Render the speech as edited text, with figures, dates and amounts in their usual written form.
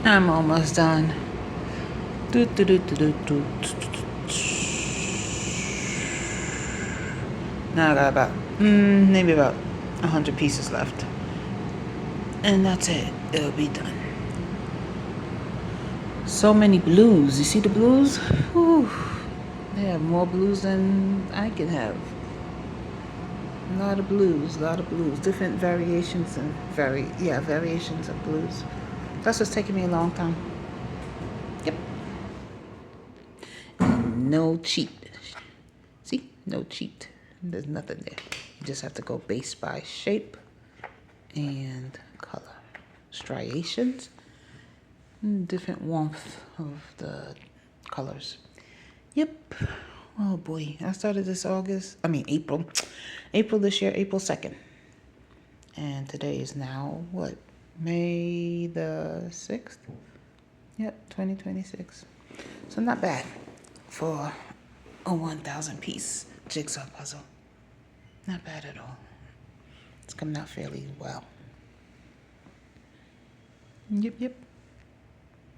I'm almost done. Now I got about, maybe about 100 pieces left. And that's it. It'll be done. So many blues. You see the blues? Whew. They have more blues than I can have. A lot of blues, different variations and variations of blues. That's what's taking me a long time. Yep. No cheat. See? No cheat. There's nothing there. You just have to go base by shape and color. Striations. Different warmth of the colors. Yep. Oh boy. I started this April. April this year, April 2nd. And today is now, what? May the 6th? Yep, 2026. So not bad for a 1,000 piece jigsaw puzzle. Not bad at all. It's coming out fairly well. Yep.